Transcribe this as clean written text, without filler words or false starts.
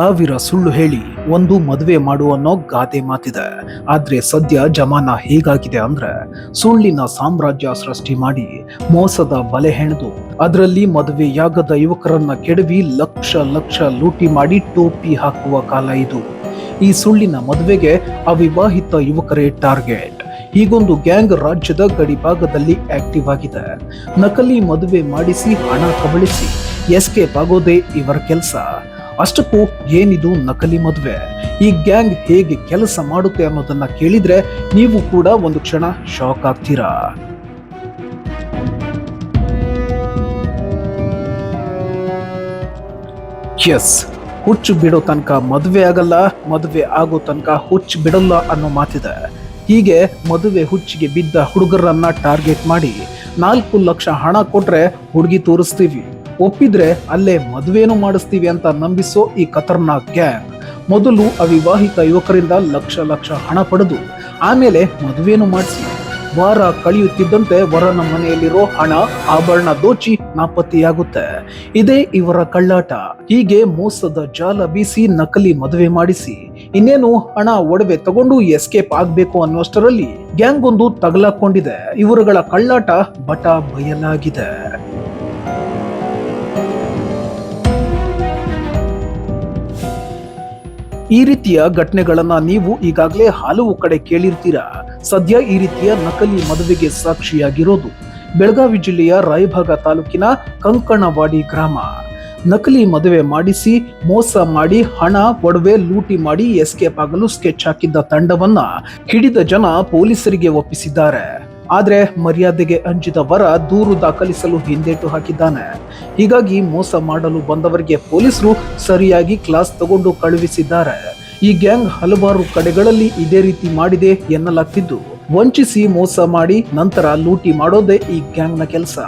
ಸಾವಿರ ಸುಳ್ಳು ಹೇಳಿ ಒಂದು ಮದುವೆ ಮಾಡು ಅನ್ನೋ ಗಾದೆ ಮಾತಿದೆ. ಆದ್ರೆ ಸದ್ಯ ಜಮಾನ ಹೇಗಾಗಿದೆ ಅಂದ್ರೆ ಸುಳ್ಳಿನ ಸಾಮ್ರಾಜ್ಯ ಸೃಷ್ಟಿ ಮಾಡಿ ಮೋಸದ ಬಲೆ ಹೆಣೆದು ಅದರಲ್ಲಿ ಮದುವೆಯಾಗದ ಯುವಕರನ್ನ ಕೆಡವಿ ಲಕ್ಷ ಲಕ್ಷ ಲೂಟಿ ಮಾಡಿ ಟೋಪಿ ಹಾಕುವ ಕಾಲ ಇದು. ಈ ಸುಳ್ಳಿನ ಮದುವೆಗೆ ಅವಿವಾಹಿತ ಯುವಕರೇ ಟಾರ್ಗೆಟ್. ಹೀಗೊಂದು ಗ್ಯಾಂಗ್ ರಾಜ್ಯದ ಗಡಿ ಭಾಗದಲ್ಲಿ ಆಕ್ಟಿವ್ ಆಗಿದೆ. ನಕಲಿ ಮದುವೆ ಮಾಡಿಸಿ ಹಣ ಕಬಳಿಸಿ ಎಸ್ಕೇಪ್ ಆಗೋದೇ ಇವರ ಕೆಲಸ. ಅಷ್ಟಕ್ಕೂ ಏನಿದು ನಕಲಿ ಮದುವೆ? ಈ ಗ್ಯಾಂಗ್ ಹೇಗೆ ಕೆಲಸ ಮಾಡುತ್ತೆ ಅನ್ನೋದನ್ನ ಕೇಳಿದ್ರೆ ನೀವು ಕೂಡ ಒಂದು ಕ್ಷಣ ಶಾಕ್ ಆಗ್ತೀರಾ. ಎಸ್, ಹುಚ್ಚು ಬಿಡೋ ತನಕ ಮದುವೆ ಆಗಲ್ಲ, ಮದುವೆ ಆಗೋ ತನಕ ಹುಚ್ಚು ಬಿಡಲ್ಲ ಅನ್ನೋ ಮಾತಿದೆ. ಹೀಗೆ ಮದುವೆ ಹುಚ್ಚಿಗೆ ಬಿದ್ದ ಹುಡುಗರನ್ನ ಟಾರ್ಗೆಟ್ ಮಾಡಿ 4 ಲಕ್ಷ ಹಣ ಕೊಟ್ರೆ ಹುಡುಗಿ ತೋರಿಸ್ತೀವಿ, ಒಪ್ಪಿದ್ರೆ ಅಲ್ಲೇ ಮದುವೆನೂ ಮಾಡಿಸ್ತೀವಿ ಅಂತ ನಂಬಿಸೋ ಈ ಖತರ್ನಾಕ್ ಗ್ಯಾಂಗ್ ಮೊದಲು ಅವಿವಾಹಿತ ಯುವಕರಿಂದ ಲಕ್ಷ ಲಕ್ಷ ಹಣ ಪಡೆದು ಆಮೇಲೆ ಮದುವೆನೂ ಮಾಡಿಸಿ ವಾರ ಕಳೆಯುತ್ತಿದ್ದಂತೆ ವರನ ಮನೆಯಲ್ಲಿರೋ ಹಣ ಆಭರಣ ದೋಚಿ ನಾಪತ್ತೆಯಾಗುತ್ತೆ. ಇದೇ ಇವರ ಕಳ್ಳಾಟ. ಹೀಗೆ ಮೋಸದ ಜಾಲ ಬೀಸಿ ನಕಲಿ ಮದುವೆ ಮಾಡಿಸಿ ಇನ್ನೇನು ಹಣ ಒಡವೆ ತಗೊಂಡು ಎಸ್ಕೇಪ್ ಆಗ್ಬೇಕು ಅನ್ನೋಷ್ಟರಲ್ಲಿ ಗ್ಯಾಂಗ್ ಒಂದು ತಗಲಾಕೊಂಡಿದೆ. ಇವರುಗಳ ಕಳ್ಳಾಟ ಬಟ ಬಯಲಾಗಿದೆ. ಈ ರೀತಿಯ ಘಟನೆಗಳನ್ನ ನೀವು ಈಗಾಗಲೇ ಹಲವು ಕಡೆ ಕೇಳಿರ್ತೀರಾ. ಸದ್ಯ ಈ ರೀತಿಯ ನಕಲಿ ಮದುವೆಗೆ ಸಾಕ್ಷಿಯಾಗಿರೋದು ಬೆಳಗಾವಿ ಜಿಲ್ಲೆಯ ರಾಯಭಾಗ ತಾಲೂಕಿನ ಕಂಕಣವಾಡಿ ಗ್ರಾಮ. ನಕಲಿ ಮದುವೆ ಮಾಡಿಸಿ ಮೋಸ ಮಾಡಿ ಹಣ ಒಡವೆ ಲೂಟಿ ಮಾಡಿ ಎಸ್ಕೇಪ್ ಆಗಲು ಸ್ಕೆಚ್ ಹಾಕಿದ್ದ ತಂಡವನ್ನ ಹಿಡಿದ ಜನ ಪೊಲೀಸರಿಗೆ ಒಪ್ಪಿಸಿದ್ದಾರೆ. ಆದ್ರೆ ಮರ್ಯಾದೆಗೆ ಅಂಜಿದ ವರ ದೂರು ದಾಖಲಿಸಲು ಹಿಂದೇಟು ಹಾಕಿದ್ದಾನೆ. ಹೀಗಾಗಿ ಮೋಸ ಮಾಡಲು ಬಂದವರಿಗೆ ಪೊಲೀಸರು ಸರಿಯಾಗಿ ಕ್ಲಾಸ್ ತಗೊಂಡು ಕಳುಹಿಸಿದ್ದಾರೆ. ಈ ಗ್ಯಾಂಗ್ ಹಲವಾರು ಕಡೆಗಳಲ್ಲಿ ಇದೇ ರೀತಿ ಮಾಡಿದೆ ಎನ್ನಲಾಗ್ತಿದ್ದು, ವಂಚಿಸಿ ಮೋಸ ಮಾಡಿ ನಂತರ ಲೂಟಿ ಮಾಡೋದೇ ಈ ಗ್ಯಾಂಗ್ನ ಕೆಲಸ.